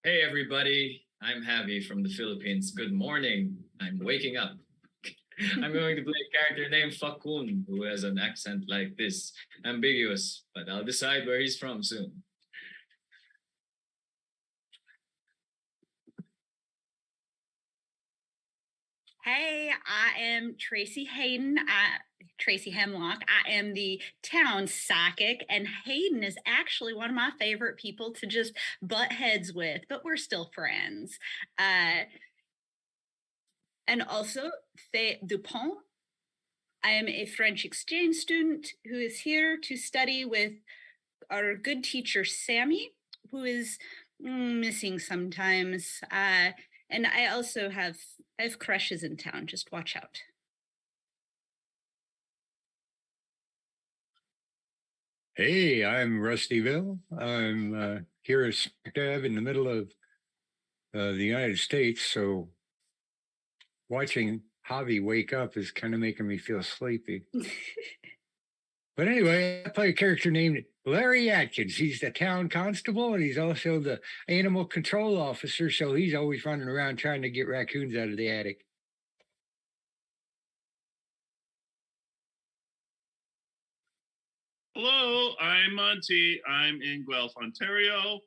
Hey everybody, I'm Javi from the Philippines. Good morning. I'm waking up. I'm going to play a character named Fakun, who has an accent like this. Ambiguous, but I'll decide where he's from soon. Hey, I am Tracy Hayden. Tracy Hemlock. I am the town psychic, and Hayden is actually one of my favorite people to just butt heads with, but we're still friends. And also, Faye Dupont. I am a French exchange student who is here to study with our good teacher, Sammy, who is missing sometimes. And I also have crushes in town. Just watch out. Hey, I'm Rustyville. I'm here at Smack in the middle of the United States, so watching Javi wake up is kind of making me feel sleepy. But anyway, I play a character named Larry Atkins. He's the town constable, and he's also the animal control officer, so he's always running around trying to get raccoons out of the attic. Hello, I'm Monty. I'm in Guelph, Ontario.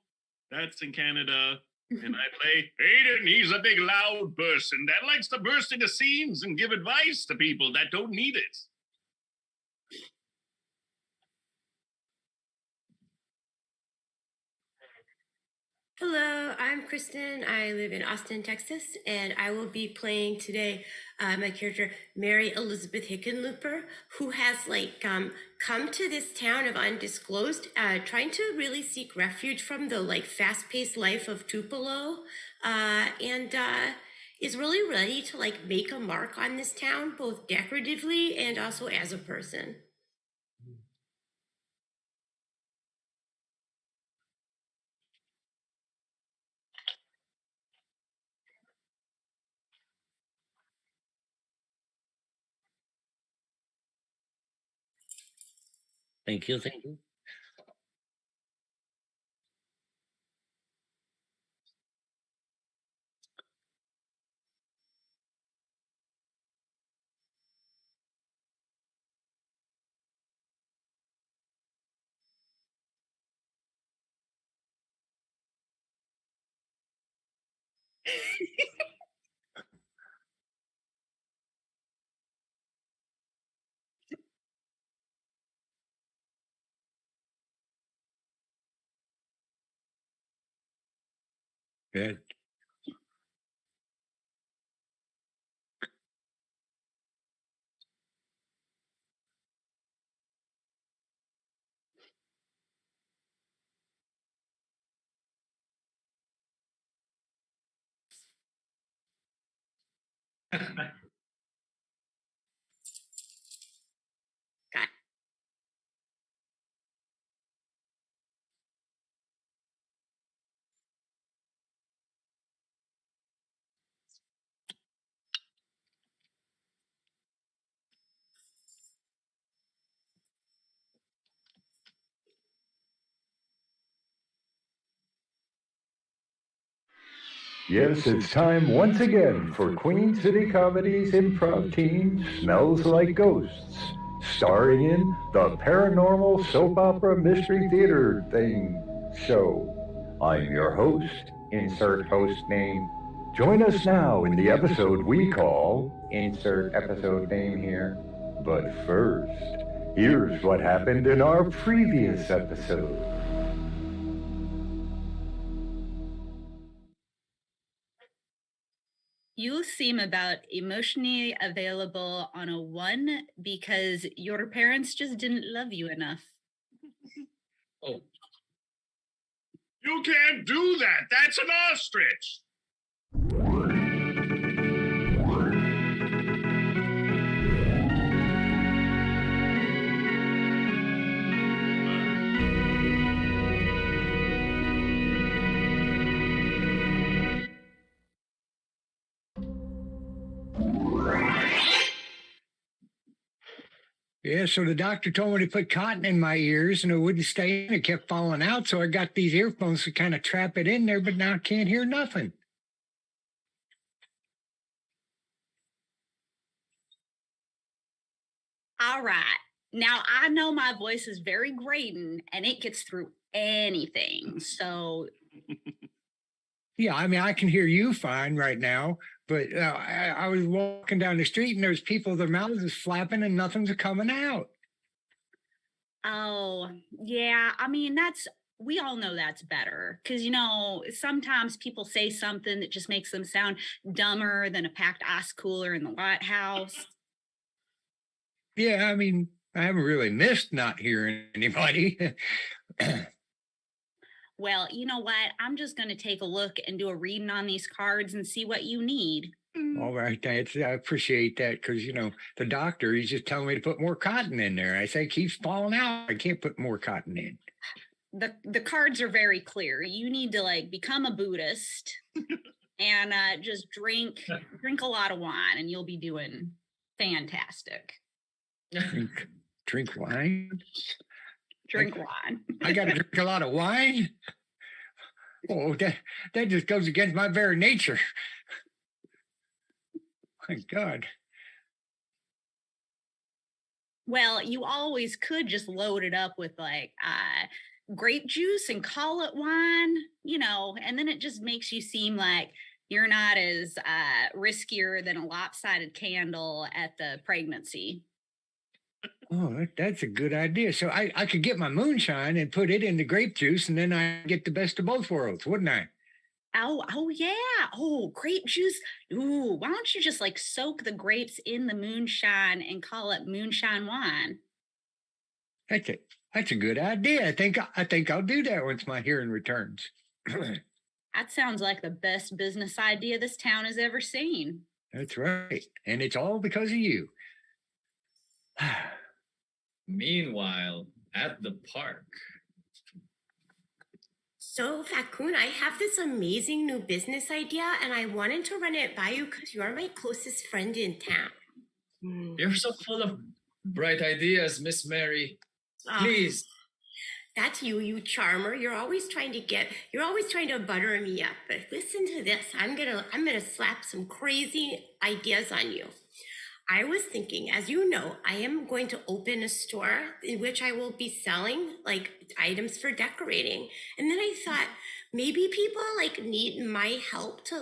That's in Canada. And I play Hayden. He's a big, loud person that likes to burst into scenes and give advice to people that don't need it. Hello, I'm Kristen. I live in Austin, Texas, and I will be playing today my character Mary Elizabeth Hickenlooper, who has come to this town of Undisclosed, trying to really seek refuge from the fast-paced life of Tupelo, and is really ready to make a mark on this town, both decoratively and also as a person. Thank you. Thank you. Good. Yes, it's time once again for Queen City Comedy's improv team Smells Like Ghosts, starring in the Paranormal Soap Opera Mystery Theater Thing show. I'm your host, insert host name. Join us now in the episode we call, insert episode name here. But first, here's what happened in our previous episode. You seem about emotionally available on a 1 because your parents just didn't love you enough. Oh, You can't do that. That's an ostrich. Yeah, so the doctor told me to put cotton in my ears and it wouldn't stay in. It kept falling out. So I got these earphones to kind of trap it in there, but now I can't hear nothing. All right. Now I know my voice is very grating and it gets through anything. So Yeah, I mean, I can hear you fine right now, but I was walking down the street and there's people, their mouths is flapping and nothing's coming out. oh, yeah. I mean, we all know that's better because, sometimes people say something that just makes them sound dumber than a packed ice cooler in the White House. Yeah, I mean, I haven't really missed not hearing anybody. Well, you know what? I'm just going to take a look and do a reading on these cards and see what you need. All right, thanks. I appreciate that because, the doctor, he's just telling me to put more cotton in there. I say it keeps falling out. I can't put more cotton in. The cards are very clear. You need to become a Buddhist and just drink a lot of wine and you'll be doing fantastic. Drink wine? Drink wine. I got to drink a lot of wine? Oh, that just goes against my very nature. My God. Well, you always could just load it up with grape juice and call it wine, and then it just makes you seem like you're not as riskier than a lopsided candle at the pregnancy. Oh, that's a good idea. So I could get my moonshine and put it in the grape juice, and then I get the best of both worlds, wouldn't I? Oh yeah. Oh, grape juice. Ooh, why don't you just soak the grapes in the moonshine and call it moonshine wine? That's a good idea. I think I'll do that once my hearing returns. That sounds like the best business idea this town has ever seen. That's right. And it's all because of you. Meanwhile, at the park. So, Fakun, I have this amazing new business idea, and I wanted to run it by you because you're my closest friend in town. You're so full of bright ideas, Miss Mary. Please. That's you charmer. You're always trying to butter me up. But listen to this. I'm gonna slap some crazy ideas on you. I was thinking, as you know, I am going to open a store in which I will be selling items for decorating. And then I thought maybe people need my help to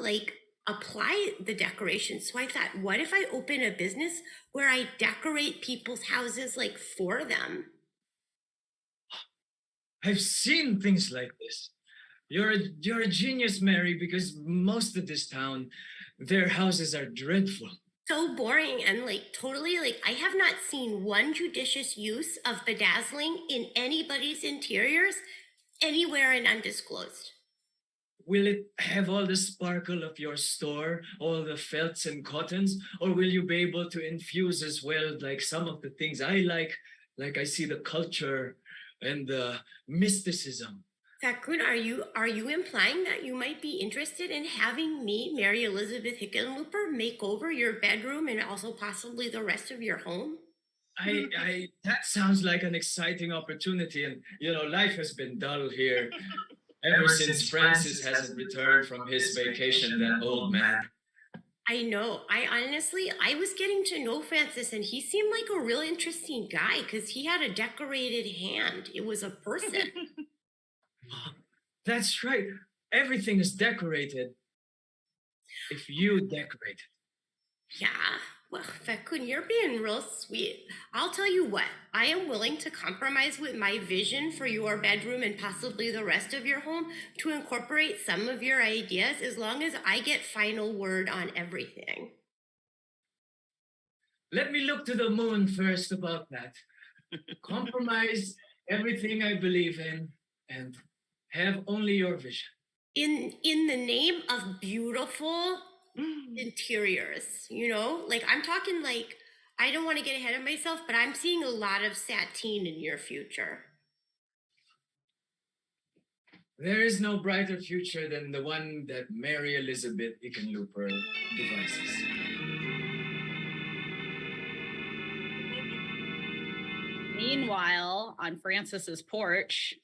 apply the decorations. So I thought, what if I open a business where I decorate people's houses for them? I've seen things like this. You're a genius, Mary, because most of this town, their houses are dreadful. So boring and totally I have not seen one judicious use of bedazzling in anybody's interiors anywhere in Undisclosed. Will it have all the sparkle of your store, all the felts and cottons, or will you be able to infuse as well some of the things I like I see the culture and the mysticism? Fakun, are you implying that you might be interested in having me, Mary Elizabeth Hickenlooper, make over your bedroom and also possibly the rest of your home? That sounds like an exciting opportunity, and life has been dull here ever since Francis hasn't returned from his vacation, that old man. I know. I was getting to know Francis, and he seemed like a real interesting guy because he had a decorated hand. It was a person. That's right. Everything is decorated. If you decorate it. Yeah. Well, Fakun, you're being real sweet. I'll tell you what, I am willing to compromise with my vision for your bedroom and possibly the rest of your home to incorporate some of your ideas as long as I get final word on everything. Let me look to the moon first about that. Compromise everything I believe in and have only your vision. In the name of beautiful interiors, I'm talking I don't want to get ahead of myself, but I'm seeing a lot of sateen in your future. There is no brighter future than the one that Mary Elizabeth Hickenlooper devises. Meanwhile, on Francis's porch.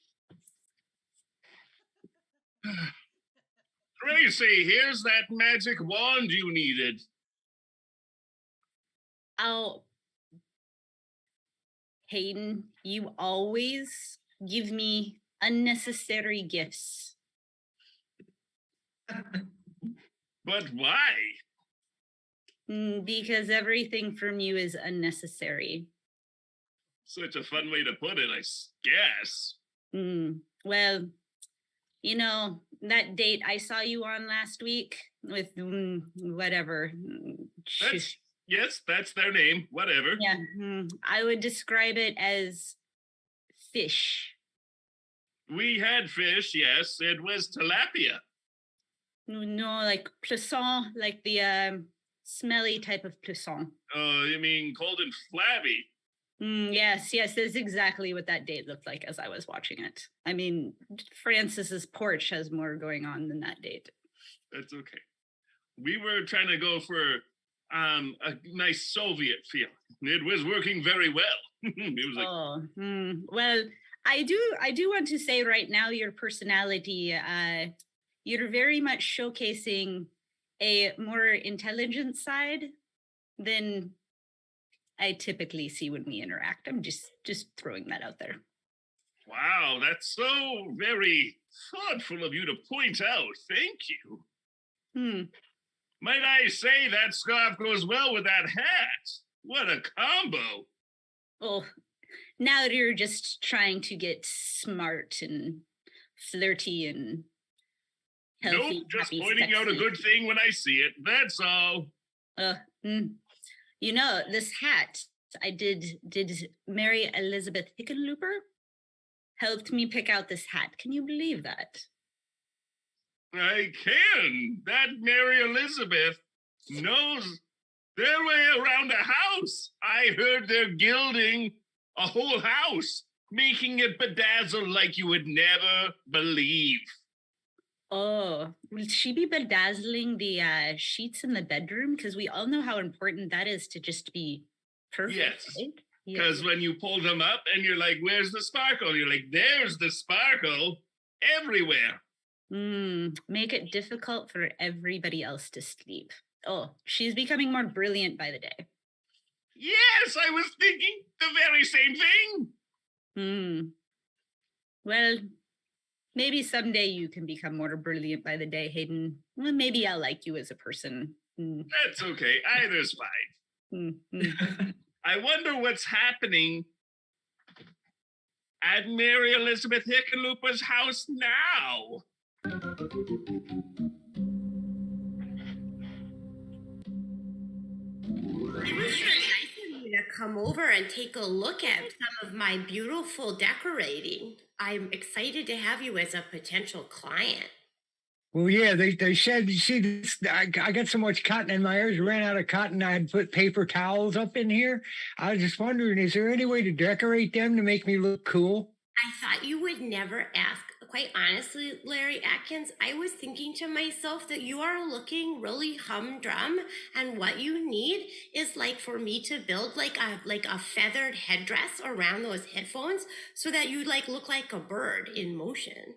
Gracie, here's that magic wand you needed. Oh, Hayden, you always give me unnecessary gifts. But why? Because everything from you is unnecessary. Such a fun way to put it, I guess. Well, you know, that date I saw you on last week with whatever. Yes, that's their name. Whatever. Yeah, I would describe it as fish. We had fish, yes. It was tilapia. No, like poisson, like the smelly type of poisson. Oh, you mean cold and flabby? Yes, that's exactly what that date looked like as I was watching it. I mean, Francis's porch has more going on than that date. That's okay. We were trying to go for a nice Soviet feel. It was working very well. It was like, well, I do want to say right now your personality, you're very much showcasing a more intelligent side than I typically see when we interact. I'm just throwing that out there. Wow, that's so very thoughtful of you to point out. Thank you. Might I say that scarf goes well with that hat? What a combo. Oh, now you're just trying to get smart and flirty and healthy. Nope, just happy, pointing out a sexy. good thing when I see it. That's all. You know, this hat I did Mary Elizabeth Hickenlooper helped me pick out this hat. Can you believe that? I can. That Mary Elizabeth knows their way around a house. I heard they're gilding a whole house, making it bedazzle like you would never believe. Oh, will she be bedazzling the sheets in the bedroom? Because we all know how important that is to just be perfect. Yes. Right? Because when you pull them up and you're like, where's the sparkle? You're like, there's the sparkle everywhere. Make it difficult for everybody else to sleep. Oh, she's becoming more brilliant by the day. Yes, I was thinking the very same thing. Well, maybe someday you can become more brilliant by the day, Hayden. Well, maybe I'll like you as a person. That's okay. Either's fine. I wonder what's happening at Mary Elizabeth Hickenlooper's house now. It was really nice of you to come over and take a look at some of my beautiful decorating. I'm excited to have you as a potential client. Well, yeah, they said, you see, I got so much cotton in my ears, ran out of cotton. I had put paper towels up in here. I was just wondering, is there any way to decorate them to make me look cool? I thought you would never ask. Quite honestly, Larry Atkins, I was thinking to myself that you are looking really humdrum, and what you need is like for me to build like a feathered headdress around those headphones so that you like look like a bird in motion.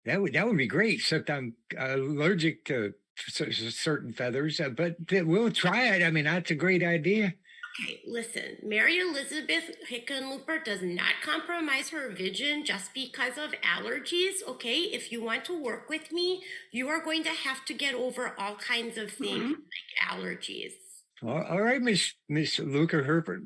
That would be great, except I'm allergic to certain feathers, but we'll try it. I mean, that's a great idea. Okay, listen, Mary Elizabeth Hickenlooper does not compromise her vision just because of allergies, okay? If you want to work with me, you are going to have to get over all kinds of things like allergies. All right, Miss Luca Herbert,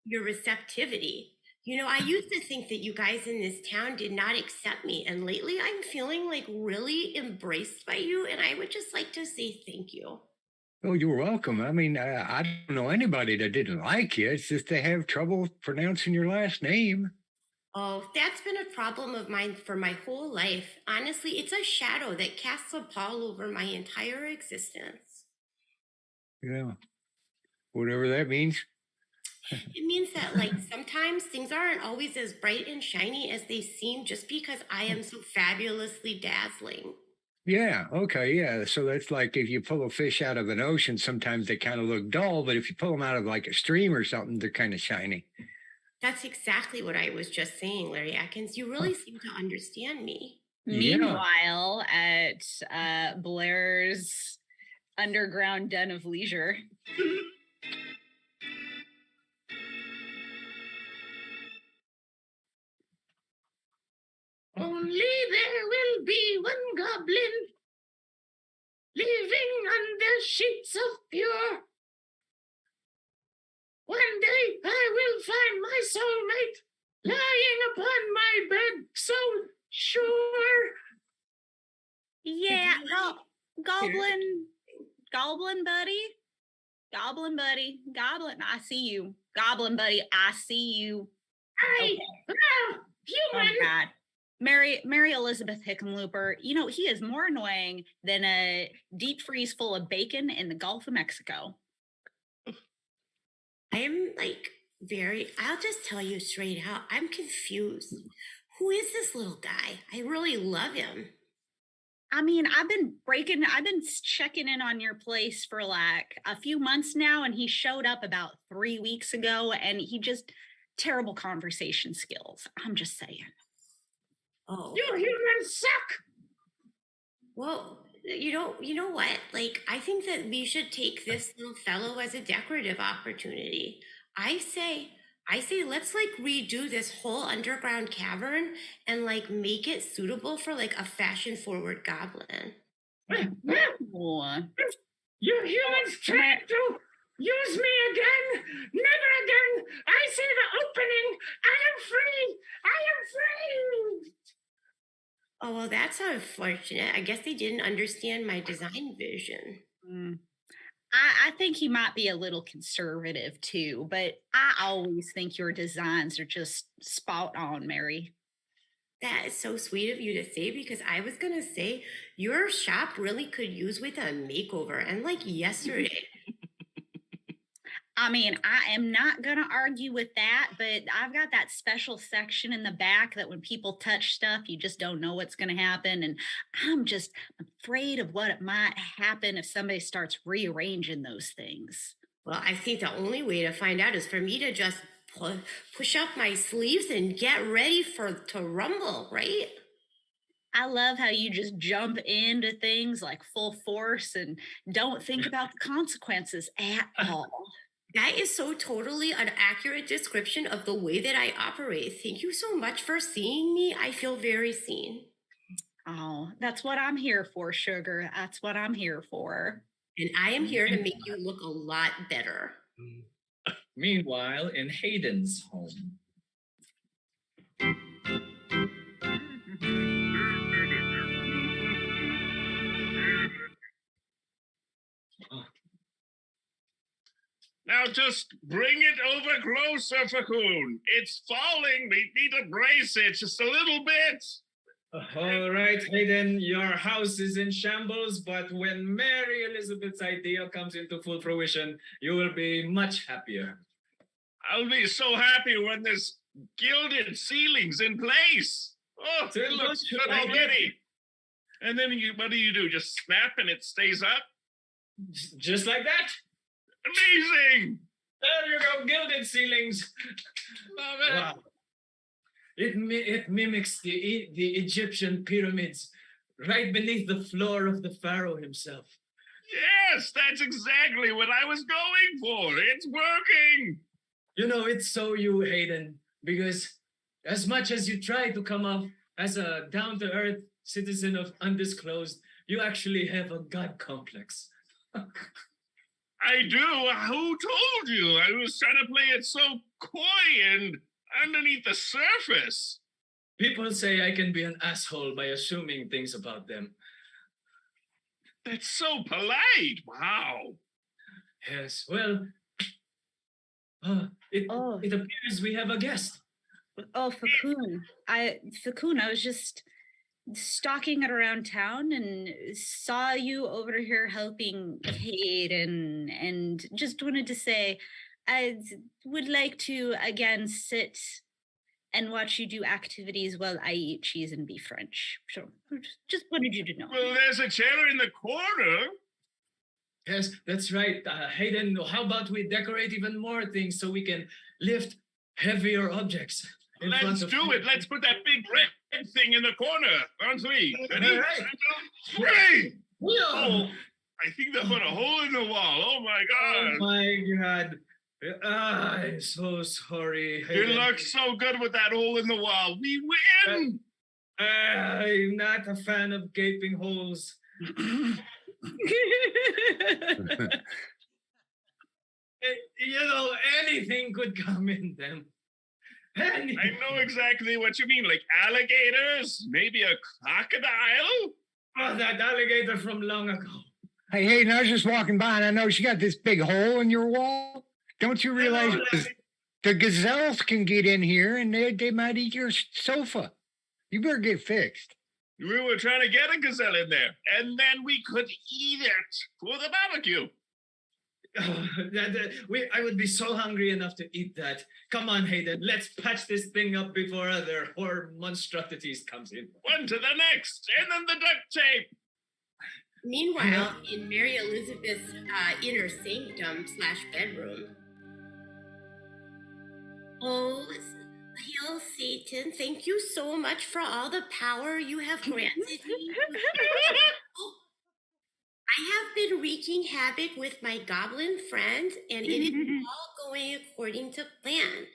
Your receptivity. You know, I used to think that you guys in this town did not accept me, and lately I'm feeling like really embraced by you, and I would just like to say thank you. Oh, you're welcome. I mean, I don't know anybody that didn't like you. It's just they have trouble pronouncing your last name. Oh, that's been a problem of mine for my whole life. Honestly, it's a shadow that casts a pall over my entire existence. Yeah, whatever that means. It means that, like, sometimes things aren't always as bright and shiny as they seem just because I am so fabulously dazzling. Yeah. Okay. Yeah. So that's like if you pull a fish out of an ocean, sometimes they kind of look dull, but if you pull them out of like a stream or something, they're kind of shiny. That's exactly what I was just saying, Larry Atkins. You really seem to understand me. Yeah. Meanwhile, at Blair's underground den of leisure. Only there will be one goblin living under sheets of pure. One day I will find my soulmate lying upon my bed, so sure. Yeah, Goblin Buddy. Goblin Buddy. I see you. Goblin Buddy, I see you. Human. Oh, God. Mary Elizabeth Hickenlooper, he is more annoying than a deep freeze full of bacon in the Gulf of Mexico. I'm I'll just tell you straight out, I'm confused. Who is this little guy? I really love him. I mean, I've been checking in on your place for like a few months now, and he showed up about 3 weeks ago, and he just terrible conversation skills. I'm just saying. Oh, You humans suck. Well, you know what? I think that we should take this little fellow as a decorative opportunity. I say let's redo this whole underground cavern and make it suitable for a fashion forward goblin. You humans trying to use me again? Never again. I see the opening. I am free. Oh, well, that's unfortunate. I guess they didn't understand my design vision. I think he might be a little conservative too, but I always think your designs are just spot on, Mary. That is so sweet of you to say, because I was going to say your shop really could use with a makeover, and yesterday. I mean, I am not going to argue with that, but I've got that special section in the back that when people touch stuff, you just don't know what's going to happen. And I'm just afraid of what might happen if somebody starts rearranging those things. Well, I think the only way to find out is for me to just push up my sleeves and get ready to rumble, right? I love how you just jump into things full force and don't think about the consequences at all. That is so totally an accurate description of the way that I operate. Thank you so much for seeing me. I feel very seen. Oh, that's what I'm here for, sugar. That's what I'm here for. And I am here to make you look a lot better. Meanwhile, in Hayden's home. Now just bring it over closer, Fakoon. It's falling. We need to brace it just a little bit. All right, Hayden, your house is in shambles, but when Mary Elizabeth's idea comes into full fruition, you will be much happier. I'll be so happy when this gilded ceiling's in place. Oh, it looks good already. And then what do? Just snap and it stays up? Just like that? Amazing! There you go, gilded ceilings. Love it. Wow. It mimics the Egyptian pyramids right beneath the floor of the pharaoh himself. Yes, that's exactly what I was going for. It's working. It's so you, Hayden, because as much as you try to come off as a down-to-earth citizen of Undisclosed, you actually have a god complex. I do. Who told you? I was trying to play it so coy and underneath the surface. People say I can be an asshole by assuming things about them. That's so polite. Wow. Yes, well, it appears we have a guest. Oh, Fakoon. I was just stalking it around town and saw you over here helping Hayden, and just wanted to say I would like to again sit and watch you do activities while I eat cheese and be French. So just wanted you to know. Well, there's a chair in the corner. Yes, that's right. Hayden, how about we decorate even more things so we can lift heavier objects? Let's do it. Let's put that big red thing in the corner. On three. Ready? All right. 1, 2, 3. Whoa. Oh, I think that put a hole in the wall. Oh my Oh God. my God. I'm so sorry. You Hayden. look so good with that hole in the wall. We win. I'm not a fan of gaping holes. Anything could come in them. I know exactly what you mean. Like alligators, maybe a crocodile. Oh, that alligator from long ago. Hey, Hayden, I was just walking by and I noticed you got this big hole in your wall. Don't you realize the gazelles can get in here and they might eat your sofa? You better get fixed. We were trying to get a gazelle in there, and then we could eat it for the barbecue. I would be so hungry enough to eat that. Come on, Hayden, let's patch this thing up before other horror monstrosities comes in. One to the next, and then the duct tape. Meanwhile, in Mary Elizabeth's inner sanctum / bedroom. Oh, hail Satan, thank you so much for all the power you have granted me. I have been wreaking havoc with my goblin friends, and it is all going according to plan.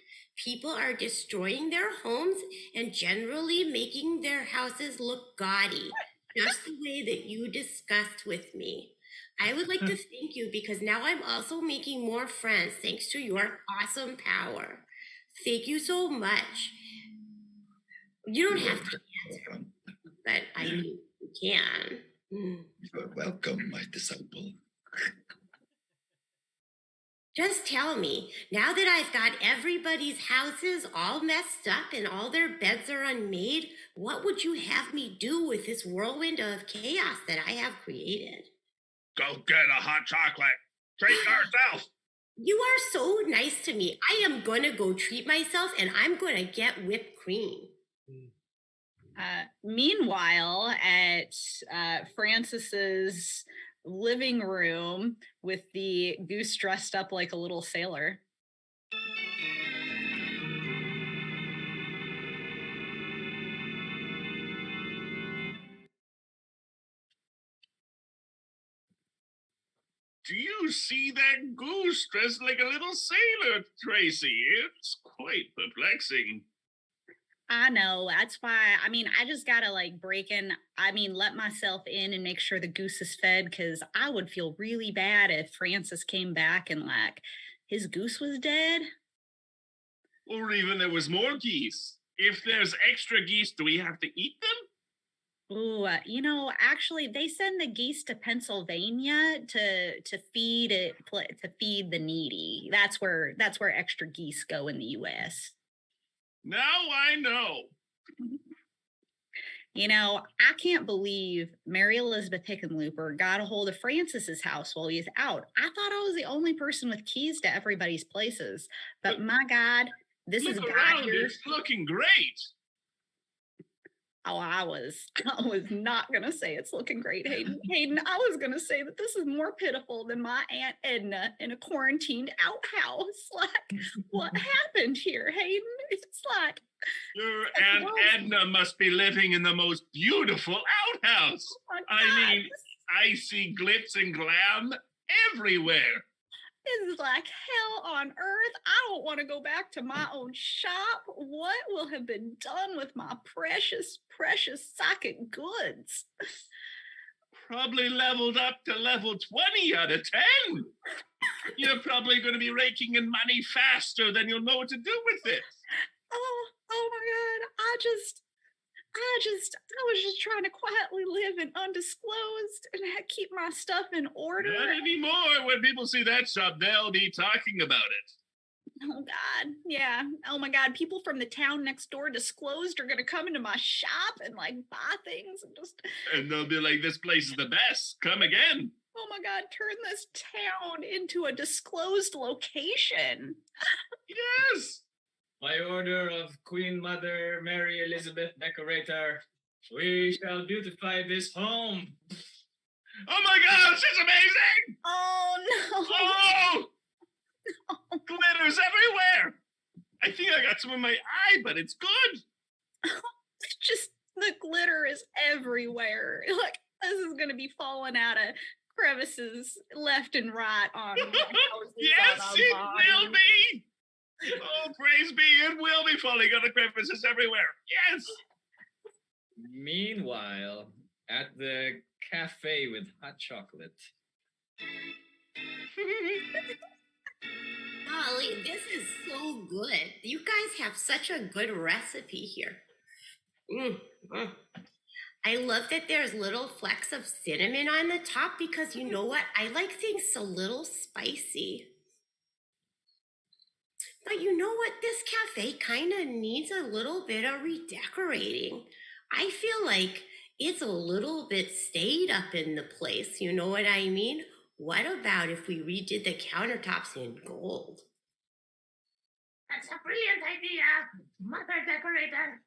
People are destroying their homes and generally making their houses look gaudy, just the way that you discussed with me. I would like to thank you because now I'm also making more friends thanks to your awesome power. Thank you so much. You don't have to answer, but I mean, you can. You're welcome, my disciple. Just tell me, now that I've got everybody's houses all messed up and all their beds are unmade, what would you have me do with this whirlwind of chaos that I have created? Go get a hot chocolate. Treat yourself. You are so nice to me. I am going to go treat myself and I'm going to get whipped cream. Meanwhile, at Francis's living room with the goose dressed up like a little sailor. Do you see that goose dressed like a little sailor, Tracy? It's quite perplexing. I know. That's why, I just gotta let myself in and make sure the goose is fed, because I would feel really bad if Francis came back and his goose was dead. Or even there was more geese. If there's extra geese, do we have to eat them? Ooh, actually, they send the geese to Pennsylvania to feed the needy. That's where extra geese go in the U.S. Now I know. I can't believe Mary Elizabeth Hickenlooper got a hold of Francis's house while he's out. I thought I was the only person with keys to everybody's places, but my God, this is around. It's looking great. Oh, I was not going to say it's looking great, Hayden. Hayden, I was going to say that this is more pitiful than my Aunt Edna in a quarantined outhouse. What happened here, Hayden? It's your Aunt Edna must be living in the most beautiful outhouse. Oh I mean, I see glitz and glam everywhere. This is like hell on earth. I don't want to go back to my own shop. What will have been done with my precious, precious socket goods? Probably leveled up to level 20 out of 10. You're probably going to be raking in money faster than you'll know what to do with it. Oh my God. I was just trying to quietly live in Undisclosed and keep my stuff in order. Not anymore. When people see that shop, they'll be talking about it. Oh God. Yeah. Oh my God. People from the town next door, Disclosed, are going to come into my shop and buy things and they'll be like, this place is the best. Come again. Oh my God. Turn this town into a Disclosed location. Yes. by order of Queen Mother Mary Elizabeth Decorator, we shall beautify this home. Oh my gosh, it's amazing! Oh no! Oh! Glitter's everywhere! I think I got some in my eye, but it's good. It's just the glitter is everywhere. Like this is gonna be falling out of crevices left and right on the houses. Yes, on our it bodies. will be! Oh, praise be, it will be falling out of crevices everywhere. Yes! Meanwhile, at the cafe with hot chocolate. Golly, this is so good. You guys have such a good recipe here. I love that there's little flecks of cinnamon on the top because you know what? I like things a little spicy. But you know what? This cafe kind of needs a little bit of redecorating. I feel like it's a little bit stayed up in the place. You know what I mean? What about if we redid the countertops in gold? That's a brilliant idea, Mother Decorator.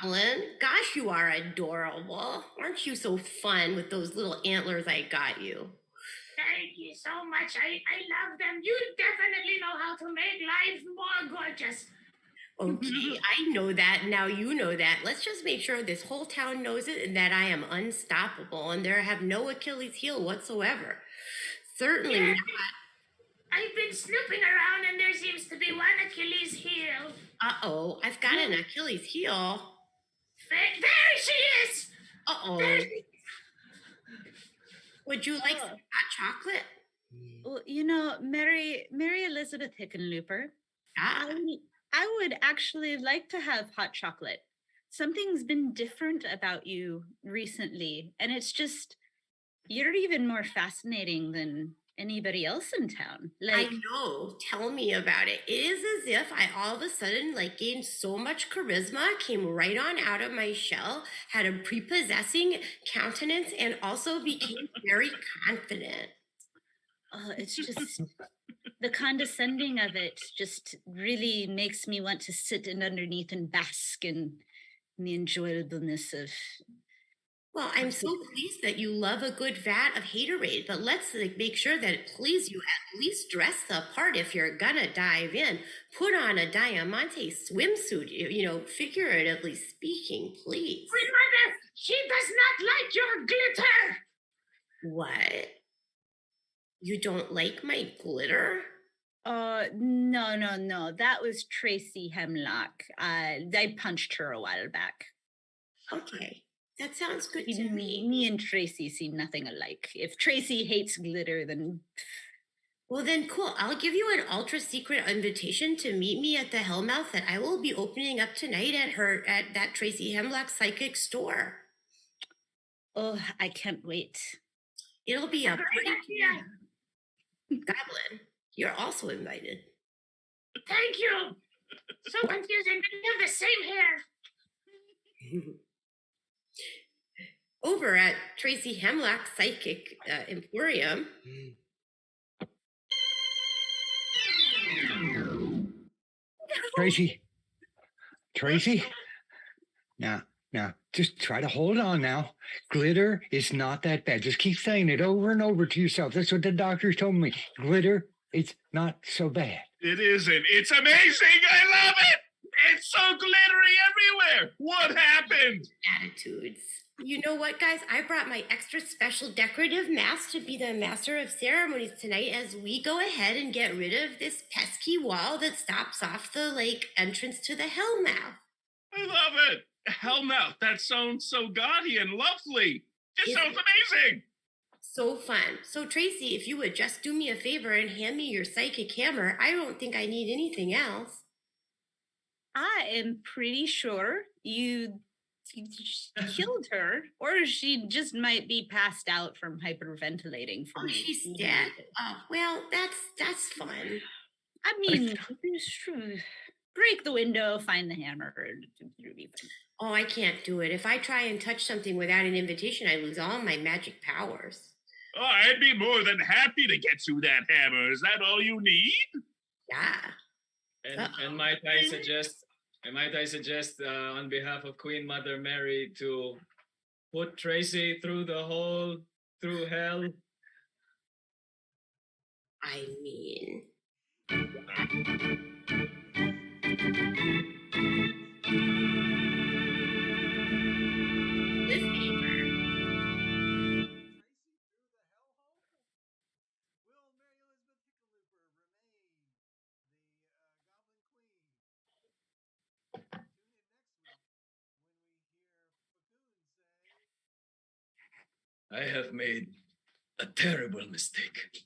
Goblin, gosh, you are adorable. Aren't you so fun with those little antlers I got you? Thank you so much. I love them. You definitely know how to make life more gorgeous. Okay, I know that. Now you know that. Let's just make sure this whole town knows it and that I am unstoppable and there have no Achilles heel whatsoever. Certainly Yeah. not. I've been snooping around and there seems to be one Achilles heel. Uh-oh, I've got an Achilles heel. There she is! Uh-oh. There she Would you like some hot chocolate? Well, you know, Mary Elizabeth Hickenlooper, Ah, I would actually like to have hot chocolate. Something's been different about you recently, and it's just you're even more fascinating than anybody else in town. I know. Tell me about it. It is as if I all of a sudden gained so much charisma, came right on out of my shell, had a prepossessing countenance, and also became very confident. It's just the condescending of it just really makes me want to sit underneath and bask in the enjoyableness of. Well, I'm so pleased that you love a good vat of haterade, but let's make sure that it pleases you. At least dress the part if you're gonna dive in. Put on a diamante swimsuit, figuratively speaking, please. Queen Mother, she does not like your glitter. What? You don't like my glitter? No. That was Tracy Hemlock. I punched her a while back. Okay. That sounds good to me. Me and Tracy seem nothing alike. If Tracy hates glitter, then... Well, then cool. I'll give you an ultra secret invitation to meet me at the Hellmouth that I will be opening up tonight at that Tracy Hemlock psychic store. Oh, I can't wait. It'll be a Great pretty idea. Goblin. You're also invited. Thank you. So confusing. We have the same hair. Over at Tracy Hemlock Psychic Emporium. Tracy? Now, just try to hold on now. Glitter is not that bad. Just keep saying it over and over to yourself. That's what the doctors told me. Glitter, it's not so bad. It isn't. It's amazing. I love it. It's so glittery everywhere. What happened? Attitudes. You know what, guys? I brought my extra special decorative mask to be the master of ceremonies tonight as we go ahead and get rid of this pesky wall that stops off the entrance to the Hellmouth. I love it. Hellmouth. That sounds so gaudy and lovely. This sounds amazing. So fun. So, Tracy, if you would just do me a favor and hand me your psychic hammer, I don't think I need anything else. I am pretty sure you killed her, or she just might be passed out from hyperventilating. Oh, she's dead. Oh, well, that's fun. I mean, break the window, find the hammer. Oh, I can't do it. If I try and touch something without an invitation, I lose all my magic powers. Oh, I'd be more than happy to get you that hammer. Is that all you need? Yeah. And might I suggest, on behalf of Queen Mother Mary, to put Tracy through the hole, through hell? I mean, disclaimer. I have made a terrible mistake.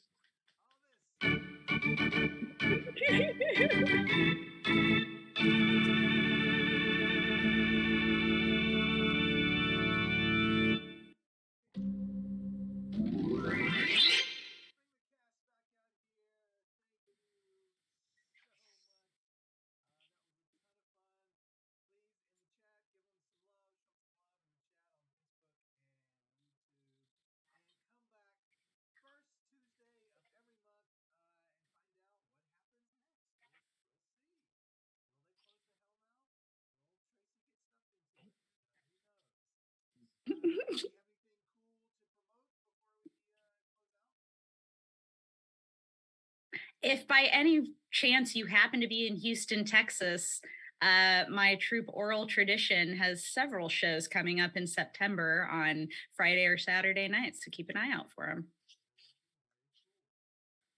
If by any chance you happen to be in Houston, Texas, my troupe Oral Tradition has several shows coming up in September on Friday or Saturday nights, so keep an eye out for them.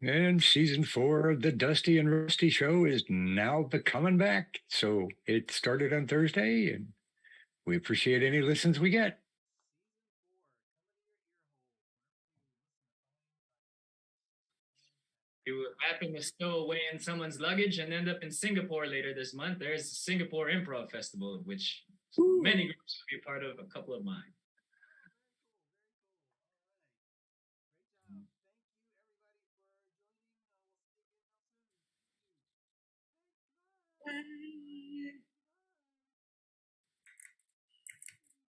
And season 4 of the Dusty and Rusty Show is now coming back. So it started on Thursday, and we appreciate any listens we get. You happen to stow away in someone's luggage and end up in Singapore later this month, there's the Singapore Improv Festival, which many groups will be part of, a couple of mine.